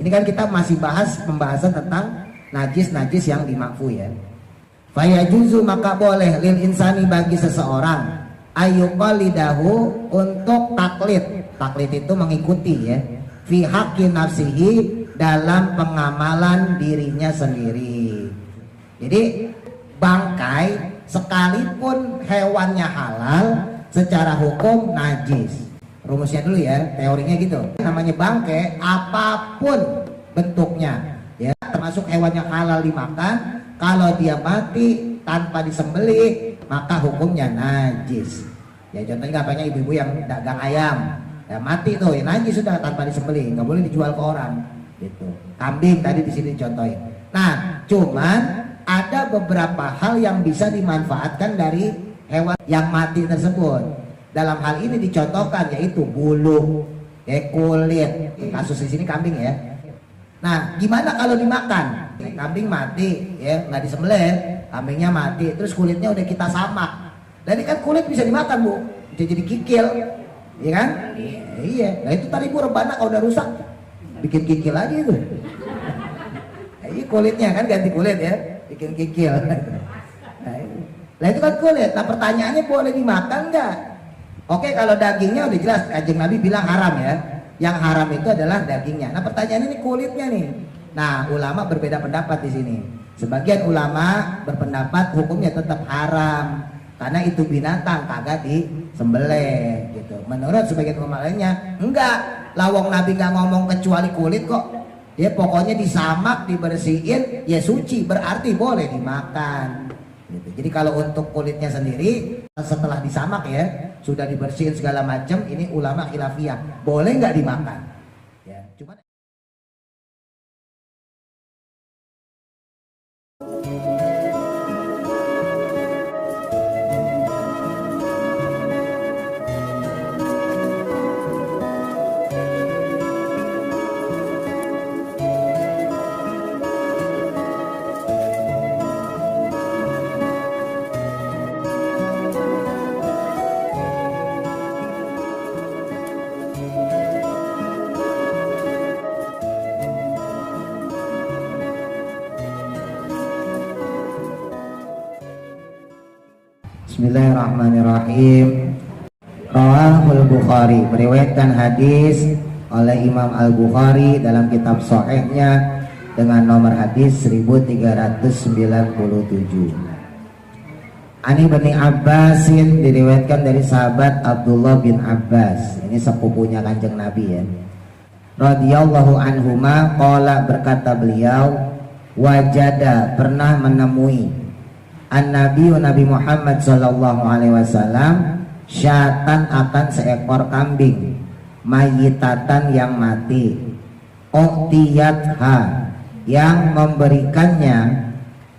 Ini kan kita masih bahas pembahasan tentang najis-najis yang dimakfu ya. Fayajuzu maka boleh lil insani bagi seseorang ayyuqalidahu untuk taklid. Taklid itu mengikuti ya. Fi haqqi nafsihi dalam pengamalan dirinya sendiri. Jadi bangkai sekalipun hewannya halal secara hukum najis. Rumusnya dulu ya, teorinya gitu. Namanya bangkai apapun bentuknya ya, termasuk hewan yang halal dimakan, kalau dia mati tanpa disembelih maka hukumnya najis. Ya contohnya apanya ibu-ibu yang dagang ayam, ya mati tuh ya najis sudah tanpa disembelih, nggak boleh dijual ke orang gitu. Kambing tadi di sini contohin. Nah, cuman ada beberapa hal yang bisa dimanfaatkan dari hewan yang mati tersebut. Dalam hal ini dicontohkan yaitu bulu, kulit. Kasus di sini kambing ya. Nah, gimana kalau dimakan? Kambing mati, ya nggak disembelih, kambingnya mati, terus kulitnya udah kita samak. Jadi kan kulit bisa dimakan bu, bisa jadi kikil, ya kan? Iya. Nah itu tadi bu rebana kalau udah rusak, bikin kikil aja itu. Ini kulitnya kan ganti kulit ya, bikin kikil. Nah itu kan kulit. Nah pertanyaannya boleh dimakan nggak? Oke, kalau dagingnya udah jelas, Kanjeng Nabi bilang haram ya. Yang haram itu adalah dagingnya. Nah pertanyaannya ini kulitnya nih. Nah ulama berbeda pendapat di sini. Sebagian ulama berpendapat hukumnya tetap haram karena itu binatang kagak disembelih gitu. Menurut sebagian ulama lainnya enggak. Lawang Nabi nggak ngomong kecuali kulit kok. Dia pokoknya disamak, dibersihin, ya suci berarti boleh dimakan. Gitu. Jadi kalau untuk kulitnya sendiri setelah disamak ya sudah dibersihin segala macam, ini ulama khilafiyah boleh nggak dimakan ya, cuman Bismillahirrahmanirrahim. Rawahul Bukhari, meriwayatkan hadis oleh Imam Al-Bukhari dalam kitab Sahihnya dengan nomor hadis 1397. Ani bin Abbasin, diriwayatkan dari sahabat Abdullah bin Abbas, ini sepupunya Kanjeng Nabi ya. Radhiyallahu anhuma qala, berkata beliau, wajada, pernah menemui An-Nabi Nabi Muhammad sallallahu alaihi wasallam syatan, akan seekor kambing, mayitatan yang mati, uktiyatha, yang memberikannya.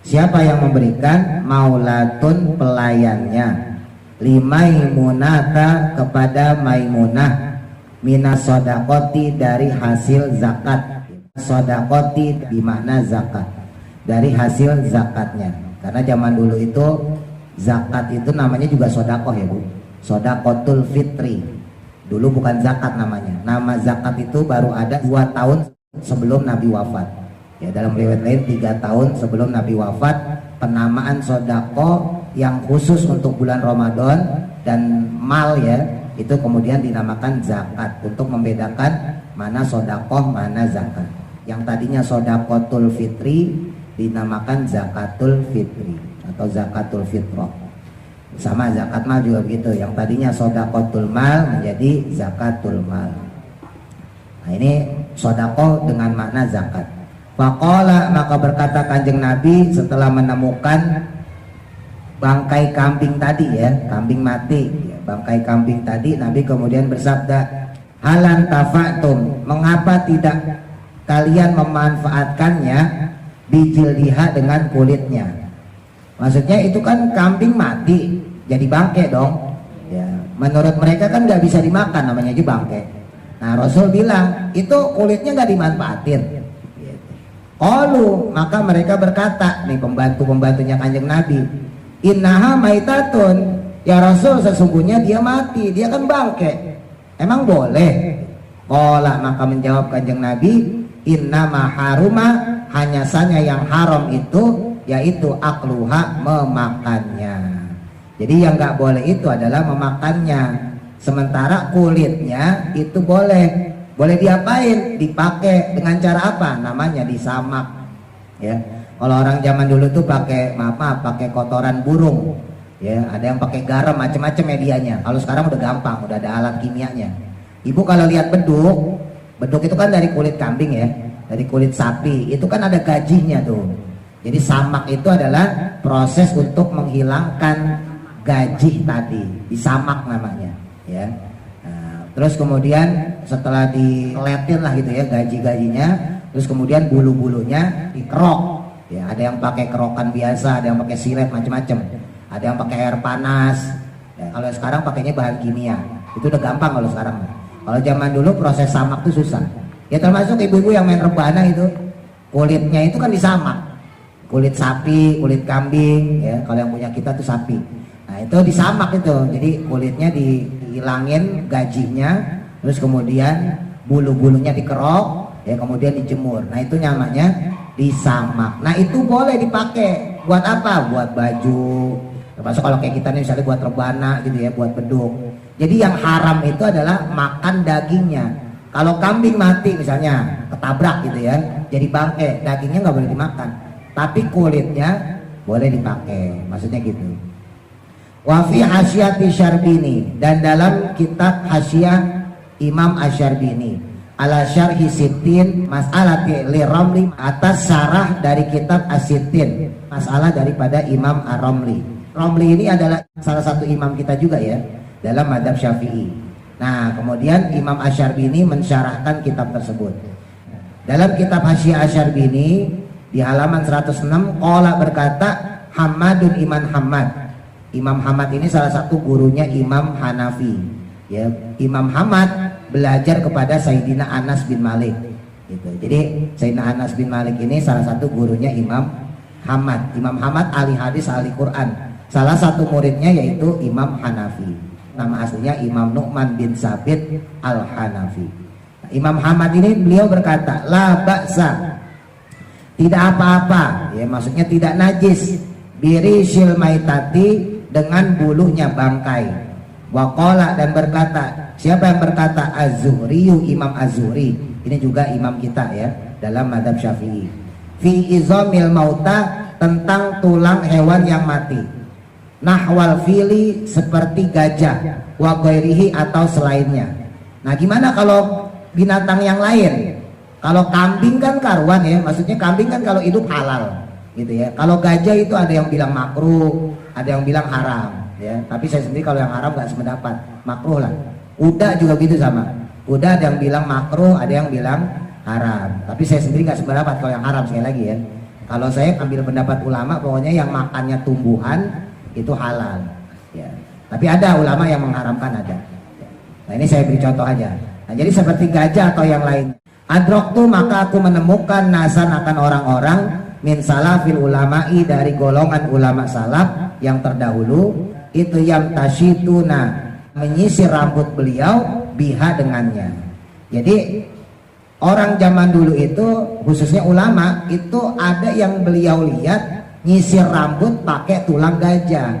Siapa yang memberikan? Maulatun, pelayannya, limaimunata, kepada Maimunah, minas sodakoti, dari hasil zakat. Sodakoti dimana zakat, dari hasil zakatnya. Karena zaman dulu itu zakat itu namanya juga sodakoh ya bu, sodakotul fitri. Dulu bukan zakat namanya. Nama zakat itu baru ada 2 tahun sebelum Nabi wafat. Ya, dalam riwayat lain 3 tahun sebelum Nabi wafat, penamaan sodakoh yang khusus untuk bulan Ramadan dan mal ya, itu kemudian dinamakan zakat untuk membedakan mana sodakoh mana zakat. Yang tadinya sodakotul fitri dinamakan zakatul fitri atau zakatul fitrah. Sama zakat mal juga begitu, yang tadinya sodakotul mal menjadi zakatul mal. Nah ini sodakoh dengan makna zakat. Faqala, maka berkata Kanjeng Nabi setelah menemukan bangkai kambing tadi ya, kambing mati ya, bangkai kambing tadi, Nabi kemudian bersabda, halan tafatum, mengapa tidak kalian memanfaatkannya, bijildiha, dengan kulitnya. Maksudnya itu kan kambing mati jadi bangke dong ya. Menurut mereka kan nggak bisa dimakan, namanya aja bangke. Nah Rasul bilang itu kulitnya nggak dimanfaatin. Qalu, maka mereka berkata, nih pembantunya Kanjeng Nabi, innaha maitatun, ya Rasul sesungguhnya dia mati, dia kan bangke, emang boleh? Qala, maka menjawab Kanjeng Nabi, Innama haruma, hanya saja yang haram itu yaitu akluha, memakannya. Jadi yang nggak boleh itu adalah memakannya. Sementara kulitnya itu boleh diapain? Dipakai dengan cara apa? Namanya disamak. Ya, kalau orang zaman dulu tuh pakai pakai kotoran burung. Ya, ada yang pakai garam macam-macam medianya. Kalau sekarang udah gampang, udah ada alat kimianya. Ibu kalau lihat beduk itu kan dari kulit kambing ya, dari kulit sapi. Itu kan ada gajinya tuh. Jadi samak itu adalah proses untuk menghilangkan gajih tadi, disamak namanya. Ya. Nah, terus kemudian setelah diletin lah gitu ya gaji-gajinya, terus kemudian bulu-bulunya dikerok. Ya, ada yang pakai kerokan biasa, ada yang pakai silet macam-macam. Ada yang pakai air panas. Ya, kalau sekarang pakainya bahan kimia. Itu udah gampang kalau sekarang. Kalau zaman dulu proses samak itu susah. Ya termasuk ibu-ibu yang main rebana itu, kulitnya itu kan disamak. Kulit sapi, kulit kambing, ya kalau yang punya kita tuh sapi. Nah itu disamak itu. Jadi kulitnya dihilangin gajinya, terus kemudian bulu-bulunya dikerok, ya kemudian dijemur. Nah itu namanya disamak. Nah itu boleh dipakai. Buat apa? Buat baju. Termasuk kalau kayak kita nih misalnya buat rebana gitu ya, buat beduk. Jadi yang haram itu adalah makan dagingnya. Kalau kambing mati misalnya ketabrak gitu ya, jadi bangke, dagingnya nggak boleh dimakan. Tapi kulitnya boleh dipakai, maksudnya gitu. Wa fi hasyati Syarbini, dan dalam kitab Hasyah Imam Asy-Syarbini ala syarhi Sittin mas'alati li Ramli, atas syarah dari kitab As-Sittin, masalah daripada Imam Ar-Ramli. Ramli ini adalah salah satu imam kita juga ya dalam mazhab Syafi'i. Nah, kemudian Imam Asy-Syarbini mensyarahkan kitab tersebut. Dalam kitab Hasyah Asy-Syarbini di halaman 106, qala berkata Hamadun Imam Hamad. Imam Hamad ini salah satu gurunya Imam Hanafi. Ya, Imam Hamad belajar kepada Sayyidina Anas bin Malik. Gitu. Jadi Sayyidina Anas bin Malik ini salah satu gurunya Imam Hamad. Imam Hamad ahli hadis, ahli Quran. Salah satu muridnya yaitu Imam Hanafi. Nama aslinya Imam Nu'man bin Sabit Al-Hanafi. Nah, Imam Hamad ini beliau berkata, la ba'sa, tidak apa-apa, ya maksudnya tidak najis, birishil maitati, dengan bulunya bangkai. Waqala, dan berkata, siapa yang berkata? Az-Zuhri, Imam Az-Zuhri. Ini juga imam kita ya dalam mazhab Syafi'i. Fi izamil mauta, tentang tulang hewan yang mati. Nahwal fili, seperti gajah, wa ghairihi, atau selainnya. Nah gimana kalau binatang yang lain? Kalau kambing kan karuan ya, maksudnya kambing kan kalau hidup halal gitu ya. Kalau gajah itu ada yang bilang makruh, ada yang bilang haram ya. Tapi saya sendiri kalau yang haram nggak sependapat, makruh lah. Kuda juga gitu sama. Kuda ada yang bilang makruh, ada yang bilang haram. Tapi saya sendiri nggak sependapat kalau yang haram, sekali lagi ya. Kalau saya ambil pendapat ulama, pokoknya yang makannya tumbuhan itu halal ya. Tapi ada ulama yang mengharamkan, ada. Nah ini saya beri contoh aja. Nah jadi seperti gajah atau yang lain. Adroktu, maka aku menemukan nasan akan orang-orang min salafil ulama'i, dari golongan ulama salaf yang terdahulu, itu yang tasyituna, menyisir rambut beliau, biha, dengannya. Jadi orang zaman dulu itu khususnya ulama itu ada yang beliau lihat nyisir rambut pakai tulang gajah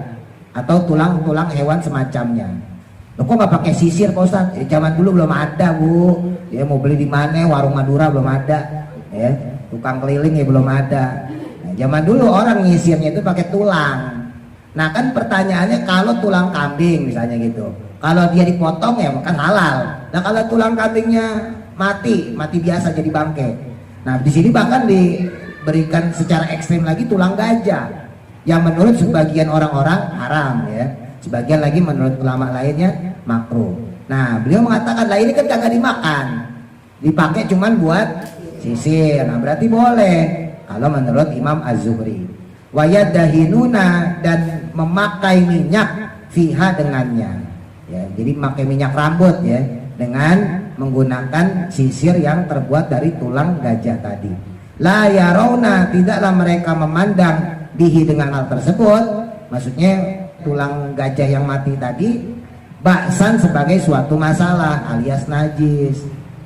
atau tulang-tulang hewan semacamnya. Loh kok nggak pakai sisir Pak Ustaz? Zaman dulu belum ada Bu. Ya mau beli di mana? Warung Madura belum ada. Ya, tukang keliling ya belum ada. Nah, zaman dulu orang nyisirnya itu pakai tulang. Nah kan pertanyaannya, kalau tulang kambing misalnya gitu, kalau dia dipotong ya kan halal. Nah kalau tulang kambingnya mati biasa jadi bangke. Nah di sini bahkan diberikan secara ekstrim lagi tulang gajah, yang menurut sebagian orang-orang haram ya, sebagian lagi menurut ulama lainnya makruh. Nah beliau mengatakan, lah ini kan kagak dimakan, dipakai cuman buat sisir. Nah berarti boleh kalau menurut Imam Az-Zuhri. Wayadahinuna, dan memakai minyak fiha, dengannya ya, jadi memakai minyak rambut ya, dengan menggunakan sisir yang terbuat dari tulang gajah tadi. La yarawna, tidaklah mereka memandang bihi, dengan hal tersebut, maksudnya tulang gajah yang mati tadi, baksan, sebagai suatu masalah alias najis.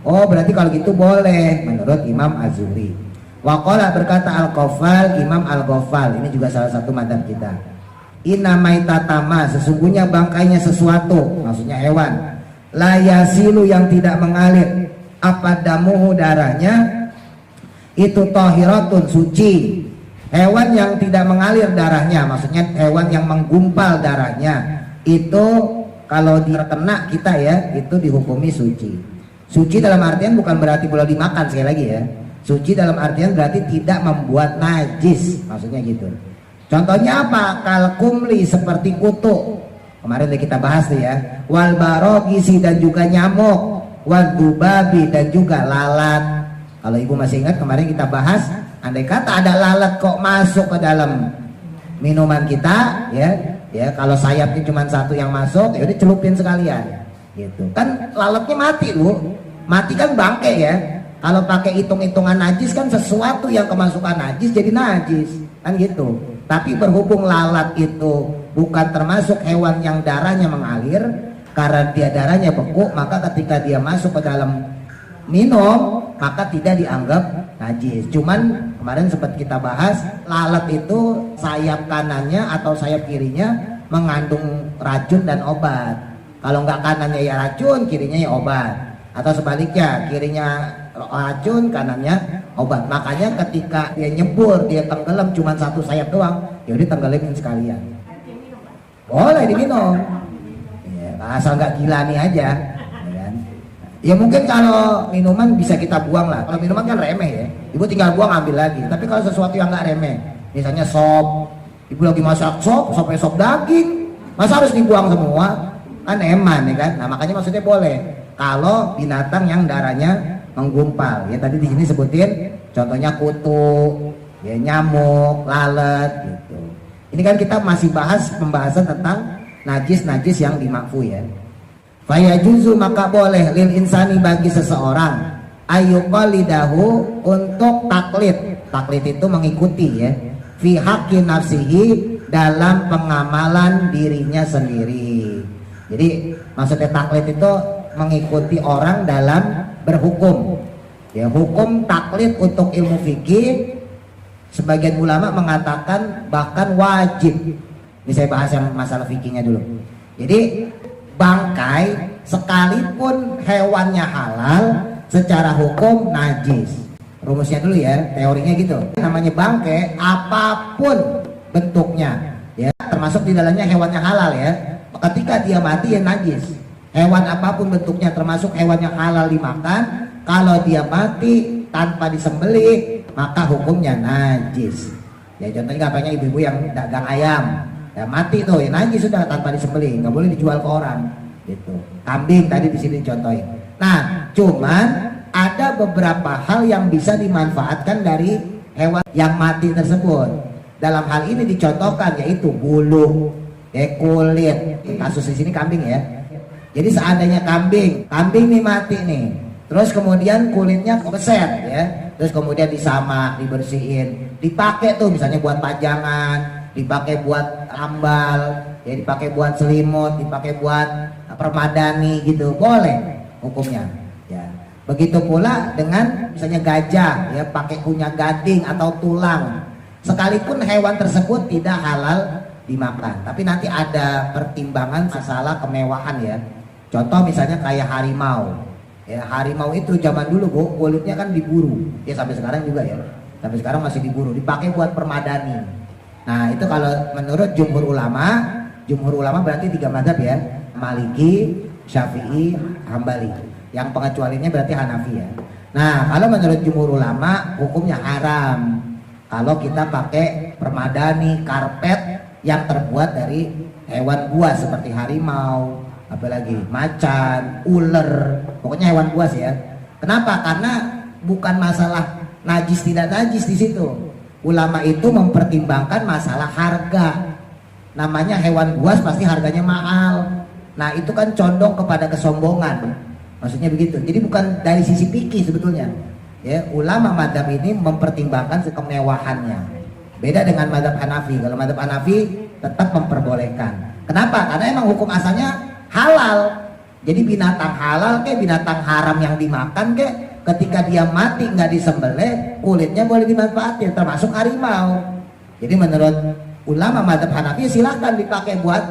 Oh berarti kalau gitu boleh menurut Imam Az-Zuhri. Waqala berkata Al-Qaffal, Imam Al-Ghaffal, ini juga salah satu madzhab kita. Inna maitatama, sesungguhnya bangkainya sesuatu, maksudnya hewan, la yasilu yang tidak mengalir, apa damuhu darahnya, itu tahiratun suci. Hewan yang tidak mengalir darahnya, maksudnya hewan yang menggumpal darahnya, itu kalau dia ternak kita ya, itu dihukumi suci. Suci dalam artian bukan berarti boleh dimakan, sekali lagi ya. Suci dalam artian berarti tidak membuat najis, maksudnya gitu. Contohnya apa? Kalkumli, seperti kutu. Kemarin udah kita bahas tuh ya. Wal barogisi, dan juga nyamuk. Wal dubabi, dan juga lalat. Kalau ibu masih ingat kemarin kita bahas, andai kata ada lalat kok masuk ke dalam minuman kita, ya kalau sayapnya cuma satu yang masuk, ya udah celupin sekalian. Gitu. Kan lalatnya mati bu, mati kan bangke ya. Kalau pakai hitung-hitungan najis kan sesuatu yang kemasukan najis jadi najis, kan gitu. Tapi berhubung lalat itu bukan termasuk hewan yang darahnya mengalir, karena dia darahnya beku, maka ketika dia masuk ke dalam minum maka tidak dianggap najis. Cuman kemarin sempat kita bahas, lalat itu sayap kanannya atau sayap kirinya mengandung racun dan obat. Kalau nggak kanannya ya racun, kirinya ya obat, atau sebaliknya kirinya racun, kanannya obat. Makanya ketika dia nyebur, dia tenggelam cuma satu sayap doang, ya udah tenggelamin sekalian. Boleh diminum, ya, asal nggak gila nih aja. Ya mungkin kalau minuman bisa kita buang lah. Kalau minuman kan remeh ya, ibu tinggal buang ambil lagi. Tapi kalau sesuatu yang nggak remeh, misalnya sop, ibu lagi masak sopnya sop daging, masa harus dibuang semua? Kan eman ya kan. Nah makanya maksudnya boleh kalau binatang yang darahnya menggumpal. Ya tadi di sini sebutin contohnya kutu, ya nyamuk, lalat gitu. Ini kan kita masih bahas pembahasan tentang najis-najis yang dimakfu ya. Fayajuzu, maka boleh lil insani, bagi seseorang, ayyuqalidahu, untuk taklid. Taklid itu mengikuti ya, fi haqqi nafsihi, dalam pengamalan dirinya sendiri. Jadi maksudnya taklid itu mengikuti orang dalam berhukum. Ya, hukum taklid untuk ilmu fikih, sebagian ulama mengatakan bahkan wajib. Ini saya bahas yang masalah fikihnya dulu. Jadi bangkai sekalipun hewannya halal, secara hukum najis. Rumusnya dulu ya, teorinya gitu. Namanya bangkai apapun bentuknya, ya termasuk di dalamnya hewannya halal ya. Ketika dia mati ya najis. Hewan apapun bentuknya, termasuk hewan yang halal dimakan, kalau dia mati tanpa disembelih maka hukumnya najis. Ya contohnya apanya ibu-ibu yang dagang ayam. Ya mati tuh, ya najis sudah tanpa disembelih, nggak boleh dijual ke orang. Gitu. Kambing tadi di sini contohin. Nah, cuman ada beberapa hal yang bisa dimanfaatkan dari hewan yang mati tersebut. Dalam hal ini dicontohkan yaitu bulu, kulit. Kasus di sini kambing ya. Jadi seandainya kambing nih mati nih, terus kemudian kulitnya kebeset ya, terus kemudian disamak, dibersihin, dipakai tuh misalnya buat pajangan, dipakai buat ambal, ya dipakai buat selimut, dipakai buat permadani gitu, boleh hukumnya. Ya. Begitu pula dengan misalnya gajah, ya pakai kunyah gading atau tulang, sekalipun hewan tersebut tidak halal dimakan, tapi nanti ada pertimbangan masalah kemewahan ya. Contoh misalnya kayak harimau, ya harimau itu zaman dulu bu, kulitnya kan diburu, ya sampai sekarang juga ya, sampai sekarang masih diburu, dipakai buat permadani. Nah itu kalau menurut jumhur ulama berarti 3 mazhab ya, Maliki, Syafi'i, Hambali. Yang pengecualiannya berarti Hanafi ya. Nah kalau menurut jumhur ulama hukumnya haram kalau kita pakai permadani, karpet yang terbuat dari hewan buas seperti harimau, apalagi macan, ular, pokoknya hewan buas ya. Kenapa? Karena bukan masalah najis tidak najis di situ. Ulama itu mempertimbangkan masalah harga. Namanya hewan buas pasti harganya mahal. Nah itu kan condong kepada kesombongan. Maksudnya begitu. Jadi bukan dari sisi fikih sebetulnya. Ya, ulama madhab ini mempertimbangkan kemewahannya. Beda dengan madhab Hanafi. Kalau madhab Hanafi tetap memperbolehkan. Kenapa? Karena emang hukum asalnya halal. Jadi binatang halal kayak binatang haram yang dimakan kayak ketika dia mati nggak disembelih, kulitnya boleh dimanfaatin, termasuk harimau. Jadi menurut ulama mazhab Hanafi silahkan dipakai buat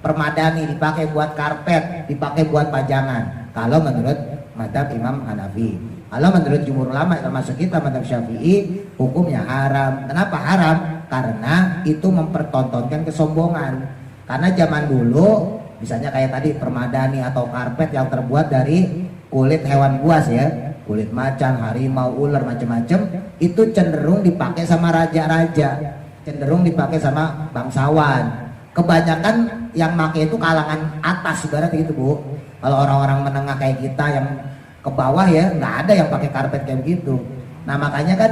permadani, dipakai buat karpet, dipakai buat pajangan. Kalau menurut mazhab Imam Hanafi. Kalau menurut jumhur ulama termasuk kita mazhab Syafi'i, hukumnya haram. Kenapa haram? Karena itu mempertontonkan kesombongan. Karena zaman dulu misalnya kayak tadi permadani atau karpet yang terbuat dari kulit hewan buas ya, kulit macan, harimau, ular, macam-macam, itu cenderung dipakai sama raja-raja, cenderung dipakai sama bangsawan. Kebanyakan yang pakai itu kalangan atas ibarat gitu Bu. Kalau orang-orang menengah kayak kita yang ke bawah ya nggak ada yang pakai karpet kayak begitu. Nah makanya kan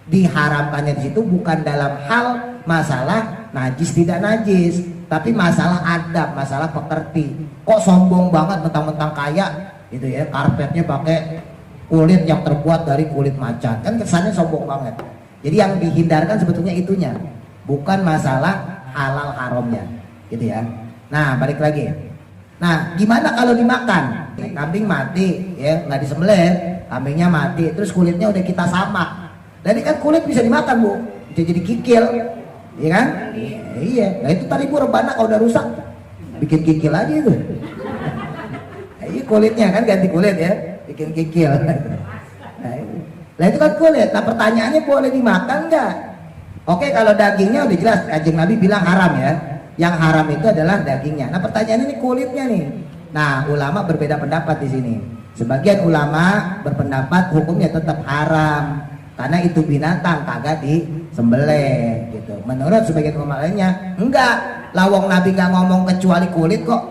diharamkannya di situ bukan dalam hal masalah najis tidak najis, tapi masalah adab, masalah pekerti. Kok sombong banget mentang-mentang kaya gitu ya, karpetnya pakai kulit yang terbuat dari kulit macan, kan kesannya sombong banget. Jadi yang dihindarkan sebetulnya itunya, bukan masalah halal haramnya gitu ya. Nah balik lagi, nah gimana kalau dimakan? Kambing mati ya nggak disembelih, kambingnya mati terus kulitnya udah kita samak, dan kan kulit bisa dimakan Bu, bisa jadi kikil ya kan? Iya, nah itu tadi Bu rebana kalau udah rusak bikin kikil aja itu. Iya kulitnya kan ganti kulit ya, bikin kikil. Nah itu kan kulit. Nah pertanyaannya boleh dimakan nggak? Oke kalau dagingnya udah jelas, Kanjeng Nabi bilang haram ya. Yang haram itu adalah dagingnya. Nah pertanyaannya ini kulitnya nih. Nah ulama berbeda pendapat di sini. Sebagian ulama berpendapat hukumnya tetap haram karena itu binatang kagak disembelih gitu. Menurut sebagian ulama lainnya enggak. Lawang Nabi nggak ngomong kecuali kulit kok.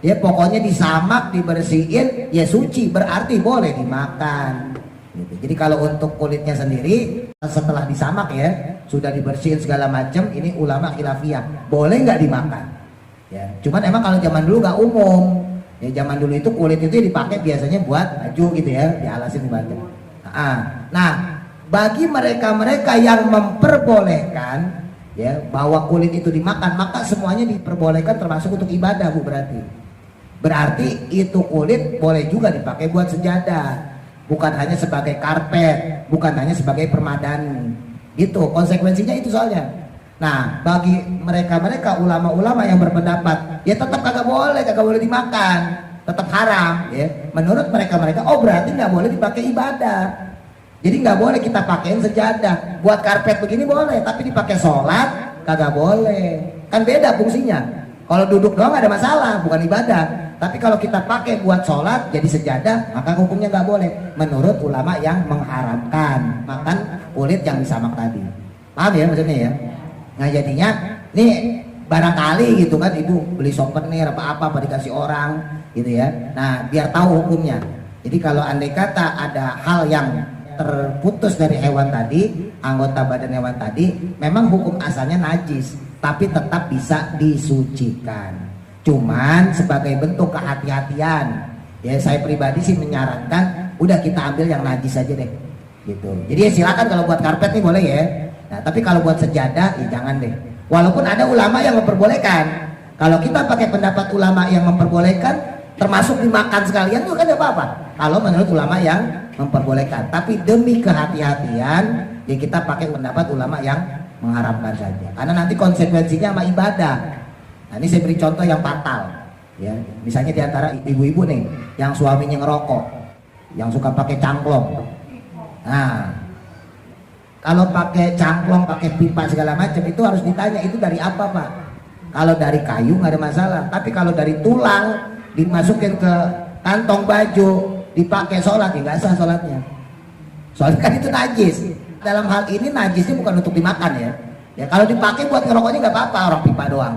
Ya pokoknya disamak, dibersihin, ya suci, berarti boleh dimakan. Gitu. Jadi kalau untuk kulitnya sendiri setelah disamak ya sudah dibersihin segala macam, ini ulama khilafiyah boleh nggak dimakan. Ya, cuman emang kalau zaman dulu nggak umum. Ya zaman dulu itu kulit itu dipakai biasanya buat baju gitu ya, dialasin baju. Nah, bagi mereka-mereka yang memperbolehkan ya bahwa kulit itu dimakan, maka semuanya diperbolehkan termasuk untuk ibadah Bu berarti. Berarti itu kulit boleh juga dipakai buat sejadah. Bukan hanya sebagai karpet, bukan hanya sebagai permadani. Itu konsekuensinya itu soalnya. Nah, bagi mereka-mereka ulama-ulama yang berpendapat, ya tetap kagak boleh dimakan, tetap haram. Ya, menurut mereka-mereka, oh berarti nggak boleh dipakai ibadah. Jadi nggak boleh kita pakein sejadah. Buat karpet begini boleh, tapi dipakai sholat kagak boleh. Kan beda fungsinya. Kalau duduk doang ada masalah, bukan ibadah. Tapi kalau kita pakai buat sholat jadi sejadah, maka hukumnya nggak boleh. Menurut ulama yang mengharamkan makan kulit yang disamak tadi. Paham ya maksudnya ya? Nah jadinya nih barangkali gitu kan ibu beli souvenir apa dikasih orang gitu ya. Nah biar tahu hukumnya. Jadi kalau andai kata ada hal yang terputus dari hewan tadi, anggota badan hewan tadi, memang hukum asalnya najis, tapi tetap bisa disucikan. Cuman sebagai bentuk kehati-hatian, ya saya pribadi sih menyarankan udah kita ambil yang najis aja deh, gitu. Jadi ya silakan kalau buat karpet nih boleh ya. Nah tapi kalau buat sejadah ya jangan deh. Walaupun ada ulama yang memperbolehkan. Kalau kita pakai pendapat ulama yang memperbolehkan, termasuk dimakan sekalian itu kan tidak apa-apa. Kalau menurut ulama yang memperbolehkan, tapi demi kehati-hatian, ya kita pakai pendapat ulama yang mengharamkan saja. Karena nanti konsekuensinya sama ibadah. Nah, ini saya beri contoh yang fatal, ya. Misalnya diantara ibu-ibu nih, yang suaminya ngerokok, yang suka pakai cangklong. Nah, kalau pakai cangklong, pakai pipa segala macam itu harus ditanya itu dari apa Pak? Kalau dari kayu nggak ada masalah, tapi kalau dari tulang dimasukin ke kantong baju, dipakai sholat ya nggak sah sholatnya. Soalnya kan itu najis. Dalam hal ini najisnya bukan untuk dimakan ya. Ya kalau dipakai buat ngerokoknya nggak apa-apa, orang pipa doang.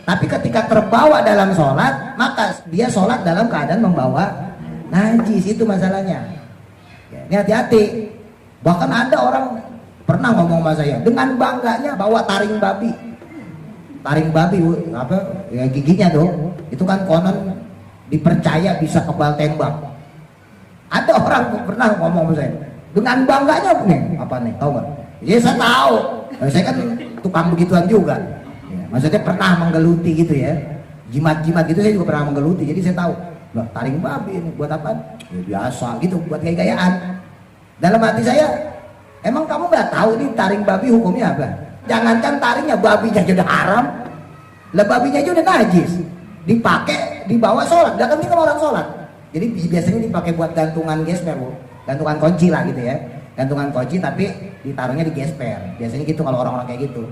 Tapi ketika terbawa dalam sholat, maka dia sholat dalam keadaan membawa najis, itu masalahnya. Ya, ini hati-hati. Bahkan ada orang pernah ngomong sama saya, dengan bangganya bawa taring babi. Taring babi, apa? Ya giginya tuh, itu kan konon dipercaya bisa kebal tembak. Ada orang pernah ngomong sama saya, dengan bangganya nih, apa nih, tahu nggak? Ya saya tahu, saya kan tukang begituan juga. Maksudnya pernah menggeluti gitu ya, jimat-jimat gitu saya juga pernah menggeluti, jadi saya tahu. Loh, taring babi ini buat apa? Ya, biasa gitu, buat gaya-gayaan. Dalam hati saya, emang kamu nggak tahu nih taring babi hukumnya apa? Jangankan taringnya, babinya aja udah haram. Lah babinya aja udah najis. Dipakai, dibawa sholat. Udah kan kita orang sholat. Jadi biasanya dipakai buat gantungan gesper, Bu. Gantungan kunci lah gitu ya. Gantungan kunci tapi ditaruhnya di gesper. Biasanya gitu kalau orang-orang kayak gitu.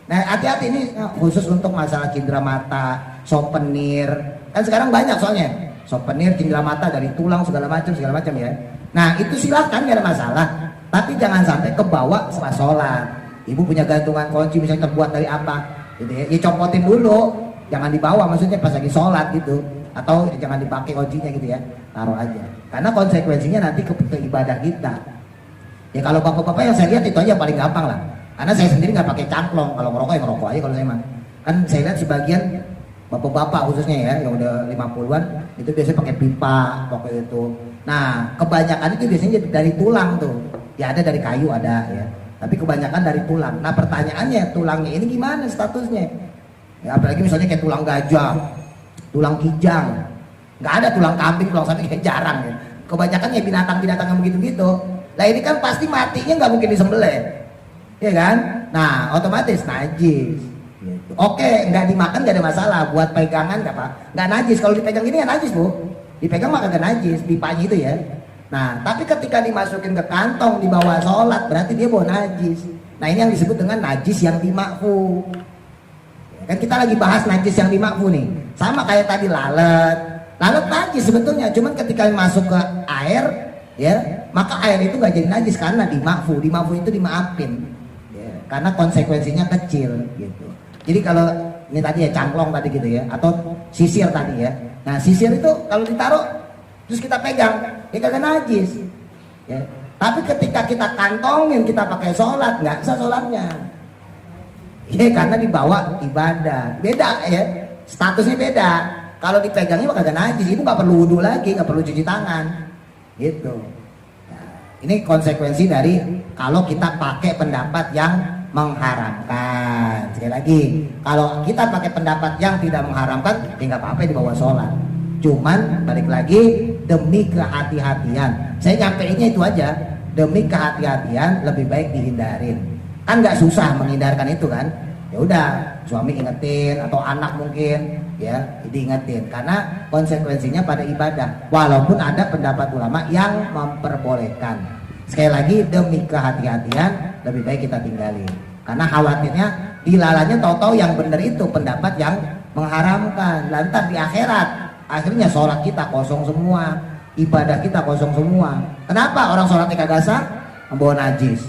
Nah hati-hati ini khusus untuk masalah cindera mata, souvenir. Kan sekarang banyak soalnya. Souvenir, cindera mata dari tulang segala macam ya. Nah itu silahkan gak ada masalah. Tapi jangan sampai kebawa setelah sholat. Ibu punya gantungan kunci misalnya terbuat dari apa gitu ya, copotin dulu, jangan dibawa maksudnya pas lagi sholat gitu, atau jangan dipakai kuncinya gitu ya, taruh aja, karena konsekuensinya nanti ke ibadah kita ya. Kalau bapak-bapak yang saya lihat itu aja paling gampang lah, karena saya sendiri nggak pakai cangklong, kalau ngerokok ya ngerokok aja kalau saya mah. Kan saya lihat sebagian bapak-bapak khususnya ya yang udah 50-an itu biasanya pakai pipa, pakai itu. Nah kebanyakan itu biasanya dari tulang tuh ya, ada dari kayu ada ya, tapi kebanyakan dari tulang. Nah pertanyaannya, tulangnya ini gimana statusnya ya, apalagi misalnya kayak tulang gajah, tulang kijang, nggak ada tulang kambing, tulang sapi kayak jarang ya. Kebanyakan ya binatang-binatang yang begitu-gitu. Nah ini kan pasti matinya nggak mungkin disembelih ya kan, nah otomatis najis gitu. Oke, nggak dimakan nggak ada masalah, buat pegangan nggak najis. Kalau dipegang ini ya najis, Bu, dipegang mah kagak najis, pipanya itu ya. Nah, tapi ketika dimasukin ke kantong dibawa sholat, berarti dia bawa najis. Nah, ini yang disebut dengan najis yang dimakfu. Kan kita lagi bahas najis yang dimakfu nih. Sama kayak tadi lalat. Lalat najis sebetulnya, cuman ketika masuk ke air, ya, maka air itu nggak jadi najis karena dimakfu. Dimakfu itu dimaafin, ya, karena konsekuensinya kecil, gitu. Jadi kalau ini tadi ya cangklong tadi gitu ya, atau sisir tadi ya. Nah, sisir itu kalau ditaruh terus kita pegang, ya kagak najis ya. Tapi ketika kita kantongin, kita pakai sholat, nggak sah sholatnya ya, karena dibawa ibadah. Beda ya, statusnya beda. Kalau dipegangnya mah kagak najis, itu nggak perlu wudu lagi, nggak perlu cuci tangan gitu. Nah, ini konsekuensi dari kalau kita pakai pendapat yang mengharamkan. Sekali lagi, kalau kita pakai pendapat yang tidak mengharamkan, ya nggak apa-apa dibawa sholat. Cuman balik lagi, demi kehati-hatian, saya nyampeinnya itu aja, demi kehati-hatian lebih baik dihindarin. Kan nggak susah menghindarkan itu kan. Ya udah, suami ingetin atau anak mungkin ya diingetin, karena konsekuensinya pada ibadah. Walaupun ada pendapat ulama yang memperbolehkan. Sekali lagi, demi kehati-hatian lebih baik kita tinggalin. Karena khawatirnya dilalanya tahu-tahu yang benar itu pendapat yang mengharamkan. Lantas di akhirat akhirnya sholat kita kosong semua, ibadah kita kosong semua. Kenapa? Orang sholatnya kagak sah, membawa najis.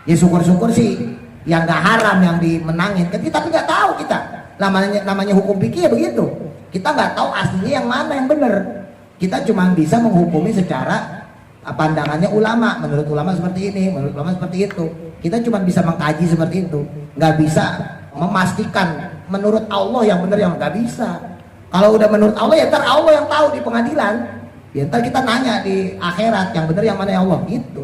Ya syukur-syukur sih yang nggak haram yang dimenangin, tapi nggak tahu kita. Namanya hukum fikih ya begitu. Kita nggak tahu aslinya yang mana yang benar. Kita cuma bisa menghukumi secara pandangannya ulama. Menurut ulama seperti ini, menurut ulama seperti itu. Kita cuma bisa mengkaji seperti itu. Nggak bisa memastikan menurut Allah yang benar, yang nggak bisa. Kalau udah menurut Allah ya ntar Allah yang tahu di pengadilan. Ya ntar kita nanya di akhirat yang benar yang mana ya Allah gitu.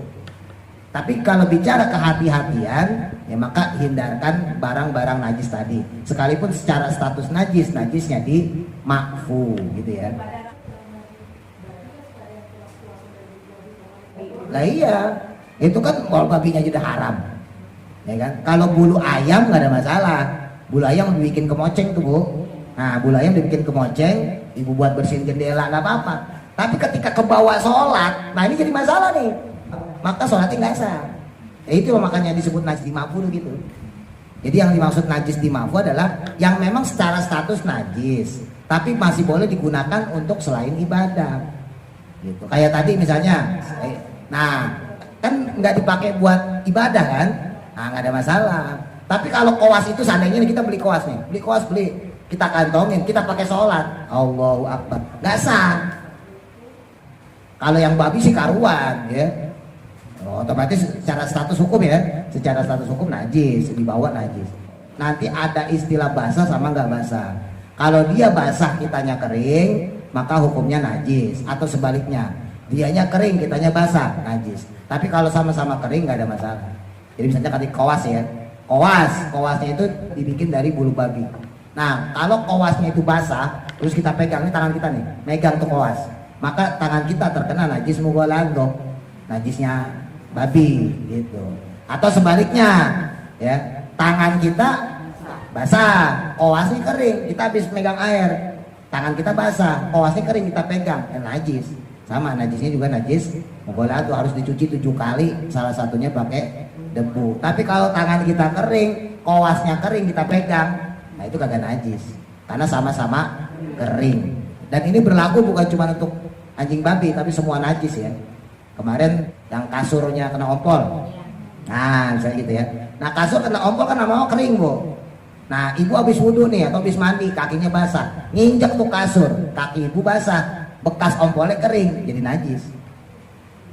Tapi kalau bicara kehati-hatian, ya maka hindarkan barang-barang najis tadi. Sekalipun secara status najis, najisnya di makfu gitu ya. Lah iya, itu kan kalau babinya sudah haram. Ya kan? Kalau bulu ayam nggak ada masalah. Bulu ayam dibikin kemoceng tuh, Bu. Nah, bulu ayam dibikin kemoceng, ibu buat bersihin jendela, nggak apa-apa. Tapi ketika kebawa sholat, nah ini jadi masalah nih. Maka sholatnya nggak sah. Ya itu makanya disebut najis dimakfu gitu. Jadi yang dimaksud najis dimakfu adalah yang memang secara status najis, tapi masih boleh digunakan untuk selain ibadah. Gitu. Kayak tadi misalnya, nah kan nggak dipakai buat ibadah kan? Nah nggak ada masalah. Tapi kalau koas itu seandainya kita beli koas nih, beli kita kantongin, kita pakai sholat, Allahu Akbar, nggak sah. Kalau yang babi sih karuan, ya, otomatis secara status hukum ya, secara status hukum najis, dibawa najis. Nanti ada istilah basah sama nggak basah. Kalau dia basah kitanya kering, maka hukumnya najis, atau sebaliknya, dianya kering kitanya basah, najis. Tapi kalau sama-sama kering nggak ada masalah. Jadi misalnya tadi koas ya, koasnya itu dibikin dari bulu babi. Nah, kalau kowasnya itu basah, terus kita pegang, ini tangan kita nih, megang tuh kowas, maka tangan kita terkena najis mughalladhah, najisnya babi gitu. Atau sebaliknya, ya, tangan kita basah, kowasnya kering, kita habis megang air, tangan kita basah, kowasnya kering, kita pegang, najis. Sama, najisnya juga najis mughalladhah, harus dicuci 7 kali, salah satunya pakai debu. Tapi kalau tangan kita kering, kowasnya kering, kita pegang, nah itu kagak najis, karena sama-sama kering. Dan ini berlaku bukan cuma untuk anjing babi, tapi semua najis ya. Kemarin yang kasurnya kena ompol, nah misalnya gitu ya. Nah kasur kena ompol kan mau kering bu. Nah ibu habis wudhu nih atau habis mandi, kakinya basah, nginjek tuh kasur, kaki ibu basah, bekas ompolnya kering, jadi najis.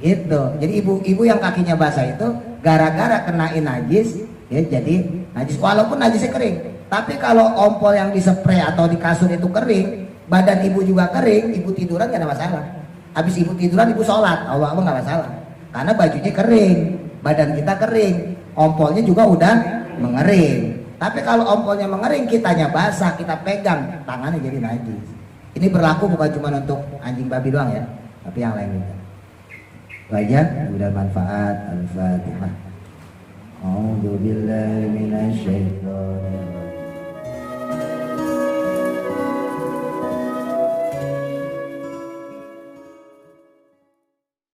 Gitu. Jadi ibu-ibu yang kakinya basah itu gara-gara kenain najis, ya jadi najis. Walaupun najisnya kering, tapi kalau ompol yang dispray atau di kasur itu kering, badan ibu juga kering, ibu tiduran gak ada masalah. Habis ibu tiduran, ibu sholat, Allah nggak masalah, karena bajunya kering, badan kita kering, ompolnya juga udah mengering. Tapi kalau ompolnya mengering, kitanya basah, kita pegang, tangannya jadi najis. Ini berlaku bukan cuma untuk anjing babi doang ya, tapi yang lain juga. Wajah udah manfaat. Al-Fatihah. A'udzu billahi minasy syaithanir